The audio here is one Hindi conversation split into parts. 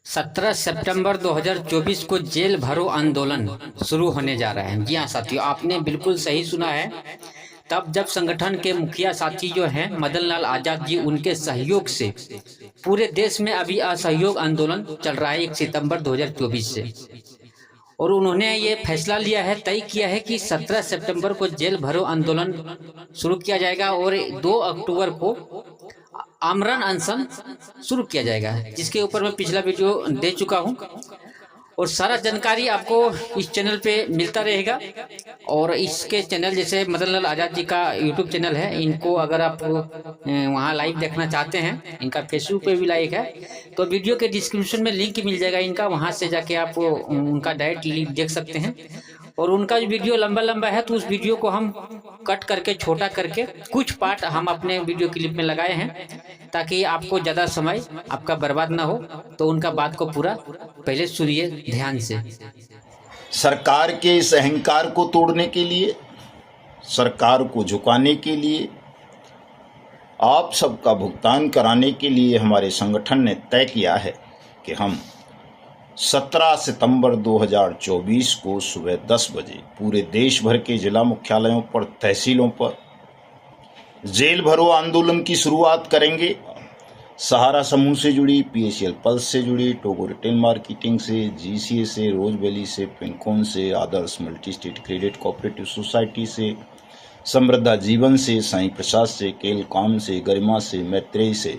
17 सितंबर 2024 को जेल भरो आंदोलन शुरू होने जा रहा है। जी हाँ साथियों, आपने बिल्कुल सही सुना है। तब जब संगठन के मुखिया साथी जो हैं मदन लाल आजाद जी, उनके सहयोग से पूरे देश में अभी असहयोग आंदोलन चल रहा है 1 सितंबर 2024 से। और उन्होंने ये फैसला लिया है, तय किया है कि 17 सितंबर को जेल भरो आंदोलन शुरू किया जाएगा और 2 अक्टूबर को आमरण अनशन शुरू किया जाएगा, जिसके ऊपर मैं पिछला वीडियो दे चुका हूं और सारा जानकारी आपको इस चैनल पे मिलता रहेगा। और इसके चैनल जैसे मदन लाल आजाद जी का यूट्यूब चैनल है, इनको अगर आप वहाँ लाइव देखना चाहते हैं, इनका फेसबुक पे भी लाइव है, तो वीडियो के डिस्क्रिप्शन में लिंक मिल जाएगा इनका, वहाँ से जाके आप उनका डायरेक्ट लिंक देख सकते हैं। और उनका जो वीडियो लंबा लंबा है तो उस वीडियो को हम कट करके छोटा करके कुछ पार्ट हम अपने वीडियो क्लिप में लगाए हैं, ताकि आपको ज़्यादा समय आपका बर्बाद ना हो। तो उनका बात को पूरा पहले सुनिए ध्यान से। सरकार के इस अहंकार को तोड़ने के लिए, सरकार को झुकाने के लिए, आप सबका भुगतान कराने के लिए हमारे संगठन ने तय किया है कि हम 17 सितंबर 2024 को सुबह 10 बजे पूरे देश भर के जिला मुख्यालयों पर, तहसीलों पर जेल भरो आंदोलन की शुरुआत करेंगे। सहारा समूह से जुड़ी, PACL पल्स से जुड़ी, टोगो रिटेल मार्केटिंग से, GCA से, रोज वैली से, पिनकॉन से, Adarsh multi state credit cooperative society से, समृद्धा जीवन से, साईं प्रसाद से, केलकॉम से, गरिमा से, मैत्रेय से,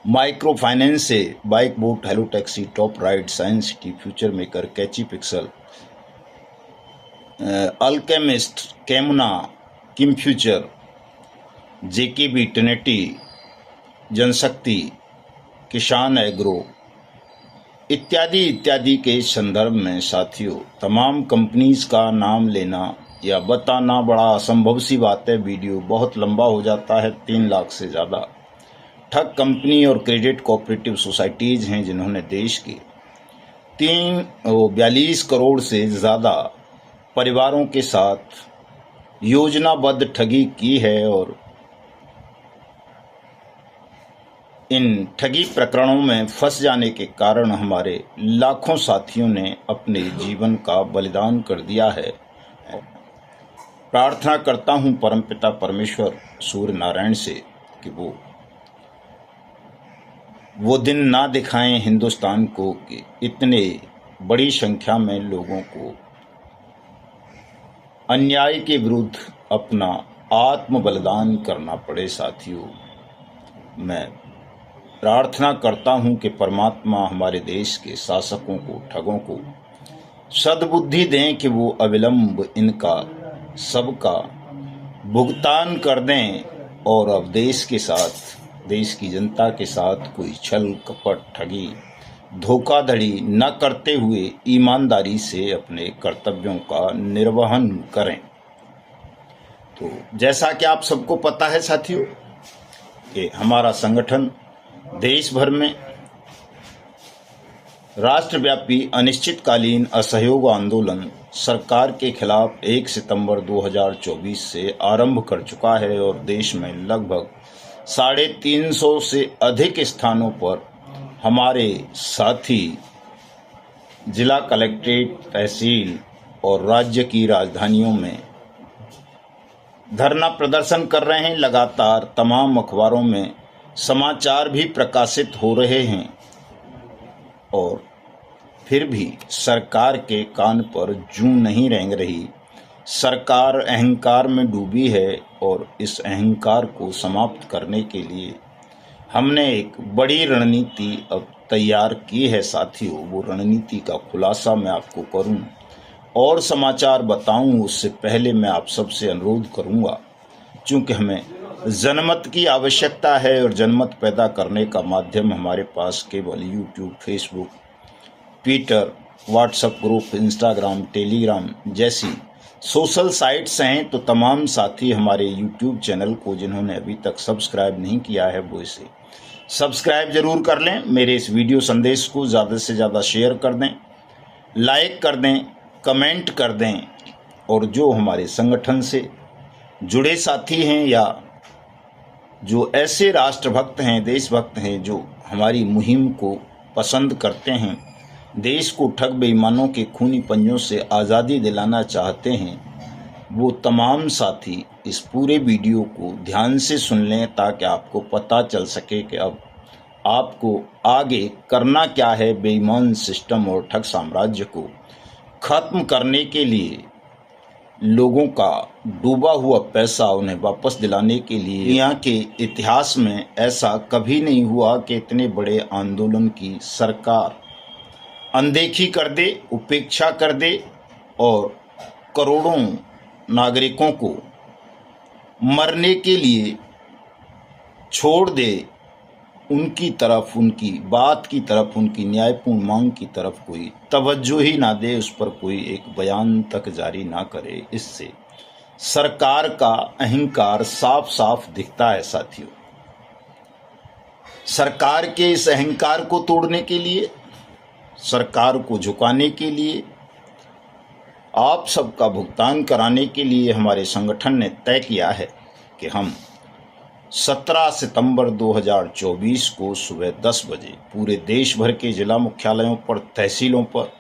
माइक्रो फाइनेंस से, bike bot, hello taxi, top ride, science city, future maker, catchy pixel, alchemist, कैमुना, Kim future, JKB, Trinity, Janshakti, Kisan agro इत्यादि इत्यादि के संदर्भ में साथियों, तमाम कंपनीज का नाम लेना या बताना बड़ा असंभव सी बात है। वीडियो बहुत लंबा हो जाता है। 3 लाख से ज़्यादा ठग कंपनी और क्रेडिट कोऑपरेटिव सोसाइटीज हैं जिन्होंने देश के 42 करोड़ से ज़्यादा परिवारों के साथ योजनाबद्ध ठगी की है। और इन ठगी प्रकरणों में फंस जाने के कारण हमारे लाखों साथियों ने अपने जीवन का बलिदान कर दिया है। प्रार्थना करता हूं परमपिता परमेश्वर सूर्य नारायण से कि वो दिन ना दिखाएं हिंदुस्तान को कि इतने बड़ी संख्या में लोगों को अन्याय के विरुद्ध अपना आत्म बलिदान करना पड़े। साथियों, मैं प्रार्थना करता हूं कि परमात्मा हमारे देश के शासकों को, ठगों को सद्बुद्धि दें कि वो अविलंब इनका सबका भुगतान कर दें और अब देश के साथ, देश की जनता के साथ कोई छल कपट, ठगी, धोखाधड़ी न करते हुए ईमानदारी से अपने कर्तव्यों का निर्वहन करें। तो जैसा कि आप सबको पता है साथियों कि हमारा संगठन देश भर में राष्ट्रव्यापी अनिश्चितकालीन असहयोग आंदोलन सरकार के खिलाफ 1 सितंबर 2024 से आरंभ कर चुका है और देश में लगभग 350 से अधिक स्थानों पर हमारे साथी जिला कलेक्ट्रेट, तहसील और राज्य की राजधानियों में धरना प्रदर्शन कर रहे हैं। लगातार तमाम अखबारों में समाचार भी प्रकाशित हो रहे हैं और फिर भी सरकार के कान पर जूं नहीं रेंग रही। सरकार अहंकार में डूबी है और इस अहंकार को समाप्त करने के लिए हमने एक बड़ी रणनीति अब तैयार की है साथियों। वो रणनीति का खुलासा मैं आपको करूं और समाचार बताऊं उससे पहले मैं आप सबसे अनुरोध करूंगा, चूंकि हमें जनमत की आवश्यकता है और जनमत पैदा करने का माध्यम हमारे पास केवल YouTube, Facebook, Twitter, WhatsApp group, Instagram, Telegram जैसी सोशल साइट्स हैं। तो तमाम साथी हमारे यूट्यूब चैनल को जिन्होंने अभी तक सब्सक्राइब नहीं किया है वो इसे सब्सक्राइब जरूर कर लें। मेरे इस वीडियो संदेश को ज़्यादा से ज़्यादा शेयर कर दें, लाइक कर दें, कमेंट कर दें। और जो हमारे संगठन से जुड़े साथी हैं या जो ऐसे राष्ट्रभक्त हैं, देशभक्त हैं जो हमारी मुहिम को पसंद करते हैं, देश को ठग बेईमानों के खूनी पंजों से आज़ादी दिलाना चाहते हैं, वो तमाम साथी इस पूरे वीडियो को ध्यान से सुन लें ताकि आपको पता चल सके कि अब आपको आगे करना क्या है। बेईमान सिस्टम और ठग साम्राज्य को खत्म करने के लिए, लोगों का डूबा हुआ पैसा उन्हें वापस दिलाने के लिए। दुनिया के इतिहास में ऐसा कभी नहीं हुआ कि इतने बड़े आंदोलन की सरकार अनदेखी कर दे, उपेक्षा कर दे और करोड़ों नागरिकों को मरने के लिए छोड़ दे। उनकी तरफ, उनकी बात की तरफ, उनकी न्यायपूर्ण मांग की तरफ कोई तवज्जो ही ना दे, उस पर कोई एक बयान तक जारी ना करे। इससे सरकार का अहंकार साफ साफ दिखता है साथियों। सरकार के इस अहंकार को तोड़ने के लिए, सरकार को झुकाने के लिए, आप सबका भुगतान कराने के लिए हमारे संगठन ने तय किया है कि हम 17 सितंबर 2024 को सुबह 10 बजे पूरे देश भर के जिला मुख्यालयों पर, तहसीलों पर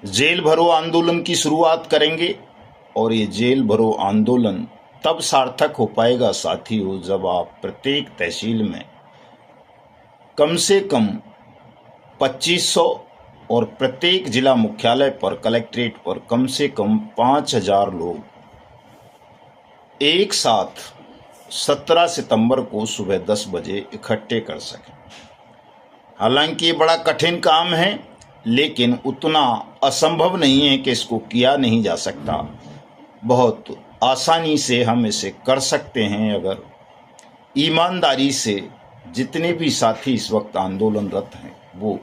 जेल भरो आंदोलन की शुरुआत करेंगे। और ये जेल भरो आंदोलन तब सार्थक हो पाएगा साथियों जब आप प्रत्येक तहसील में कम से कम 2500 और प्रत्येक जिला मुख्यालय पर, कलेक्ट्रेट पर कम से कम 5000 लोग एक साथ 17 सितंबर को सुबह 10 बजे इकट्ठे कर सकें। हालांकि ये बड़ा कठिन काम है, लेकिन उतना असंभव नहीं है कि इसको किया नहीं जा सकता। बहुत आसानी से हम इसे कर सकते हैं अगर ईमानदारी से जितने भी साथी इस वक्त आंदोलनरत हैं वो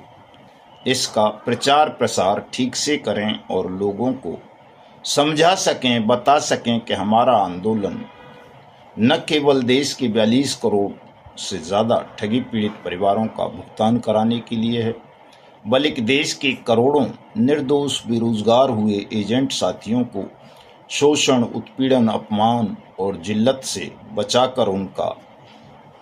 इसका प्रचार प्रसार ठीक से करें और लोगों को समझा सकें, बता सकें कि हमारा आंदोलन न केवल देश के 42 करोड़ से ज़्यादा ठगी पीड़ित परिवारों का भुगतान कराने के लिए है, बल्कि देश के करोड़ों निर्दोष बेरोजगार हुए एजेंट साथियों को शोषण, उत्पीड़न, अपमान और जिल्लत से बचाकर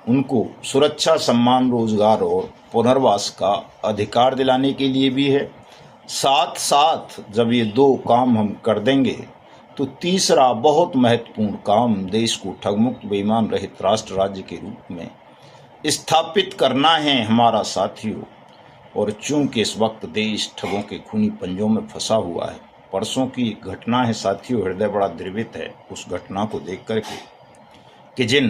उनको सुरक्षा, सम्मान, रोजगार और पुनर्वास का अधिकार दिलाने के लिए भी है। साथ साथ जब ये दो काम हम कर देंगे तो तीसरा बहुत महत्वपूर्ण काम देश को ठगमुक्त, बेईमान रहित राष्ट्र राज्य के रूप में स्थापित करना है हमारा साथियों। और चूंकि इस वक्त देश ठगों के खूनी पंजों में फंसा हुआ है, परसों की घटना है साथियों, हृदय बड़ा द्रवित है उस घटना को देख करके कि जिन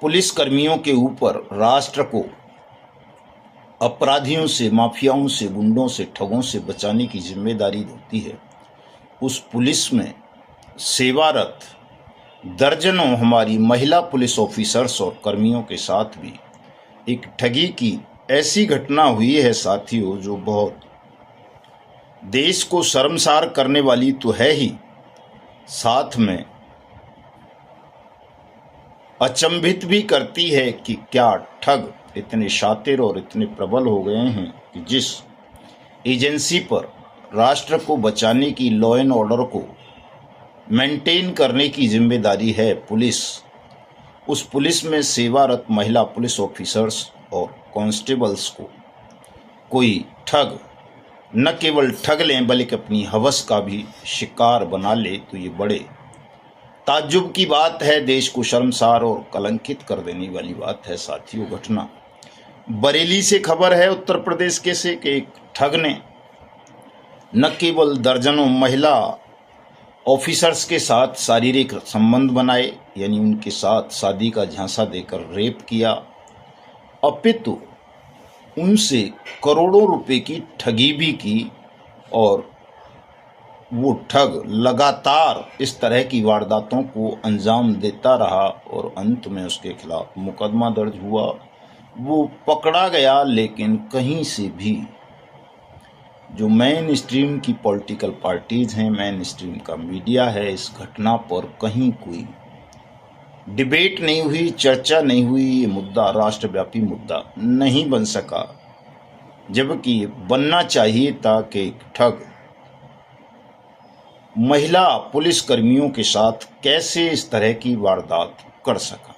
पुलिस कर्मियों के ऊपर राष्ट्र को अपराधियों से, माफियाओं से, गुंडों से, ठगों से बचाने की जिम्मेदारी होती है, उस पुलिस में सेवारत दर्जनों हमारी महिला पुलिस ऑफिसर्स और कर्मियों के साथ भी एक ठगी की ऐसी घटना हुई है साथियों जो बहुत देश को शर्मसार करने वाली तो है ही, साथ में अचंभित भी करती है कि क्या ठग इतने शातिर और इतने प्रबल हो गए हैं कि जिस एजेंसी पर राष्ट्र को बचाने की, लॉ एंड ऑर्डर को मेंटेन करने की जिम्मेदारी है पुलिस, उस पुलिस में सेवारत महिला पुलिस ऑफिसर्स और कांस्टेबल्स को कोई ठग न केवल ठग लें बल्कि अपनी हवस का भी शिकार बना ले तो ये बड़े ताज्जुब की बात है, देश को शर्मसार और कलंकित कर देने वाली बात है साथियों। घटना बरेली से खबर है उत्तर प्रदेश के से कि एक ठग ने न केवल दर्जनों महिला ऑफिसर्स के साथ शारीरिक संबंध बनाए, यानी उनके साथ शादी का झांसा देकर रेप किया, अपितु उनसे करोड़ों रुपए की ठगी भी की। और वो ठग लगातार इस तरह की वारदातों को अंजाम देता रहा और अंत में उसके खिलाफ मुकदमा दर्ज हुआ, वो पकड़ा गया। लेकिन कहीं से भी जो मेन स्ट्रीम की पॉलिटिकल पार्टीज़ हैं, मेन स्ट्रीम का मीडिया है, इस घटना पर कहीं कोई डिबेट नहीं हुई, चर्चा नहीं हुई। ये मुद्दा राष्ट्रव्यापी मुद्दा नहीं बन सका, जबकि बनना चाहिए था कि ठग महिला पुलिस कर्मियों के साथ कैसे इस तरह की वारदात कर सका।